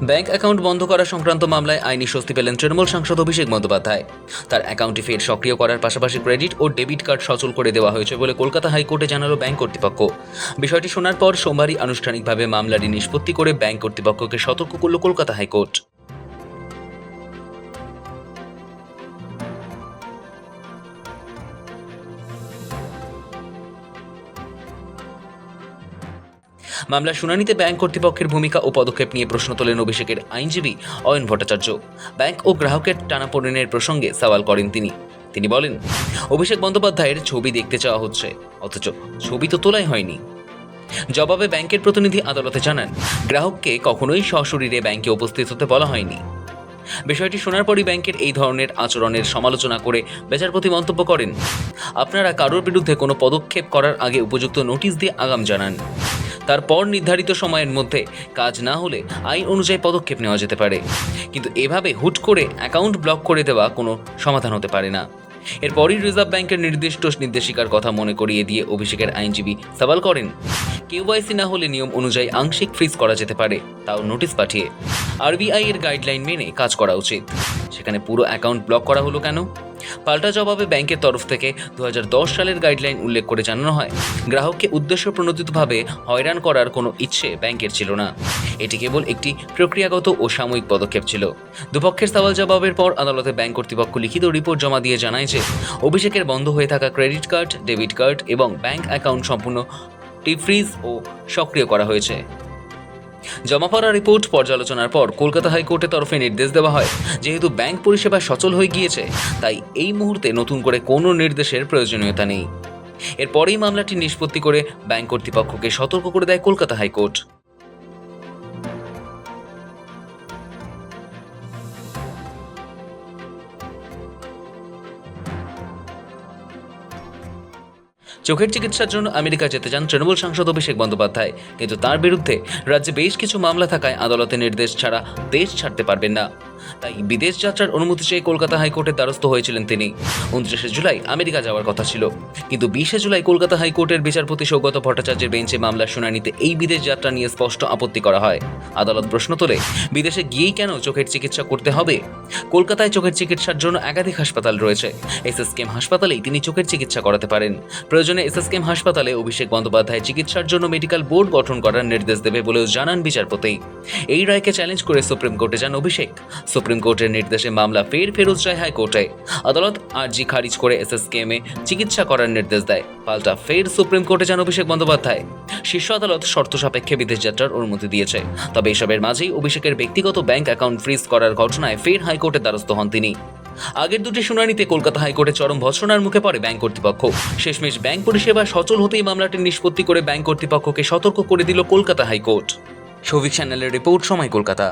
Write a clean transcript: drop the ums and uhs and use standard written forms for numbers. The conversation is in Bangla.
ব্যাংক অ্যাকাউন্ট বন্ধ করা সংক্রান্ত মামলায় আইনি স্বস্তি পেলেন তৃণমূল সাংসদ অভিষেক বন্দ্যোপাধ্যায়। তার অ্যাকাউন্টটি ফের সক্রিয় করার পাশাপাশি ক্রেডিট ও ডেবিট কার্ড সচল করে দেওয়া হয়েছে বলে কলকাতা হাইকোর্টে জানালো ব্যাংক কর্তৃপক্ষ। বিষয়টি শোনার পর সোমবারই আনুষ্ঠানিকভাবে মামলাটি নিষ্পত্তি করে ব্যাংক কর্তৃপক্ষকে সতর্ক করল কলকাতা হাইকোর্ট। মামলার শুনানিতে ব্যাংক কর্তৃপক্ষের ভূমিকা ও পদক্ষেপ নিয়ে প্রশ্ন তোলেন অভিষেকের আইনজীবী অয়ন ভট্টাচার্য। ব্যাংক ও গ্রাহকের টানাপোড়েনের প্রসঙ্গে সওয়াল করেন তিনি বলেন, অভিষেক বন্দ্যোপাধ্যায়ের ছবি দেখতে চাওয়া হচ্ছে, অথচ ছবি তো তোলাই হয়নি। জবাবে ব্যাংকের প্রতিনিধি আদালতে জানান, গ্রাহককে কখনোই সশরীরে ব্যাংকে উপস্থিত হতে বলা হয়নি। বিষয়টি শোনার পরই ব্যাংকের এই ধরনের আচরণের সমালোচনা করে বিচারপতি মন্তব্য করেন, আপনারা কারোর বিরুদ্ধে কোনো পদক্ষেপ করার আগে উপযুক্ত নোটিশ দিয়ে আগাম জানান। তারপর নির্ধারিত সময়ের মধ্যে কাজ না হলে আইন অনুযায়ী পদক্ষেপ নেওয়া যেতে পারে, কিন্তু এভাবে হুট করে অ্যাকাউন্ট ব্লক করে দেওয়া কোনো সমাধান হতে পারে না। এরপরই রিজার্ভ ব্যাংকের নির্দিষ্ট নির্দেশিকার কথা মনে করিয়ে দিয়ে অভিষেকের আইনজীবী সওয়াল করেন, কেওয়াইসি না হলে নিয়ম অনুযায়ী আংশিক ফ্রিজ করা যেতে পারে, তাও নোটিশ পাঠিয়ে। আরবিআই এর গাইডলাইন মেনে কাজ করা উচিত, সেখানে পুরো অ্যাকাউন্ট ব্লক করা হলো কেন? পাল্টা জবাবে ব্যাংকের তরফ থেকে 2010 সালের গাইডলাইন উল্লেখ করে জানানো হয়, গ্রাহককে উদ্দেশ্য প্রণোদিতভাবে হয়রান করার কোনো ইচ্ছে ব্যাংকের ছিল না, এটি কেবল একটি প্রক্রিয়াগত ও সাময়িক পদক্ষেপ ছিল। দুপক্ষের সওয়াল জবাবের পর আদালতে ব্যাংক কর্তৃপক্ষ লিখিত রিপোর্ট জমা দিয়ে জানায় যে অভিষেকের বন্ধ হয়ে থাকা ক্রেডিট কার্ড, ডেবিট কার্ড এবং ব্যাংক অ্যাকাউন্ট সম্পূর্ণ ডিফ্রিজ ও সক্রিয় করা হয়েছে। জমা পড়া রিপোর্ট পর্যালোচনার পর কলকাতা হাইকোর্টের তরফে নির্দেশ দেওয়া হয়, যেহেতু ব্যাংক পরিষেবা সচল হয়ে গিয়েছে, তাই এই মুহূর্তে নতুন করে কোনো নির্দেশের প্রয়োজনীয়তা নেই। এরপরেই মামলাটি নিষ্পত্তি করে ব্যাংক কর্তৃপক্ষকে সতর্ক করে দেয় কলকাতা হাইকোর্ট। চোখের চিকিৎসার জন্য আমেরিকা যেতে চান তৃণমূল সাংসদ অভিষেক বন্দ্যোপাধ্যায়, কিন্তু তার বিরুদ্ধে রাজ্যে বেশ কিছু মামলা থাকায় আদালতের নির্দেশ ছাড়া দেশ ছাড়তে পারবেন না। তাই বিদেশ যাত্রার অনুমতি চেয়ে কলকাতা হাইকোর্টের দ্বারস্থ হয়েছিলেন তিনি। 29 জুলাই আমেরিকা যাওয়ার কথা ছিল, কিন্তু 20 জুলাই কলকাতা হাইকোর্টের বিচারপতি সৌগত ভট্টাচার্যের বেঞ্চে মামলার শুনানিতে এই বিদেশ যাত্রা নিয়ে স্পষ্ট আপত্তি করা হয়। আদালত প্রশ্ন তোলে, বিদেশে গিয়েই কেন চোখের চিকিৎসা করতে হবে? কলকাতায় চোখের চিকিৎসার জন্য একাধিক হাসপাতাল রয়েছে, এসএসকেএম হাসপাতালেই তিনি চোখের চিকিৎসা করাতে পারেন। প্রয়োজনে এসএসকেএম হাসপাতালে অভিষেক বন্দ্যোপাধ্যায় চিকিৎসার জন্য মেডিকেল বোর্ড গঠন করার নির্দেশ দেবে বলেও জানান বিচারপতি। এই রায়কে চ্যালেঞ্জ করে সুপ্রিম কোর্টে যান অভিষেক। সুপ্রিম কোর্টের নির্দেশে মামলা ফেরত যায় হাইকোর্টে। আদালত আর্জি খারিজ করে এসএসকেএম এ চিকিৎসা করার নির্দেশ দেয়। পাল্টা ফের সুপ্রিম কোর্টে যান অভিষেক বন্দ্যোপাধ্যায়। শীর্ষ আদালত শর্ত সাপেক্ষে বিদেশ যাত্রার অনুমতি দিয়েছে, তবে এসবের মাঝেই অভিষেকের ব্যক্তিগত ব্যাংক অ্যাকাউন্ট ফ্রিজ করার ঘটনায় ফের হাইকোর্টের দ্বারস্থ হন তিনি। আগের দুটি শুনানিতে কলকাতা হাইকোর্টে চরম ভৎসনার মুখে পড়ে ব্যাংক কর্তৃপক্ষ। শেষমেশ ব্যাংক পরিষেবা সচল হতেই মামলাটির নিষ্পত্তি করে ব্যাংক কর্তৃপক্ষকে সতর্ক করে দিল কলকাতা হাইকোর্ট। সৌভিক চ্যানেলের রিপোর্ট, সময় কলকাতা।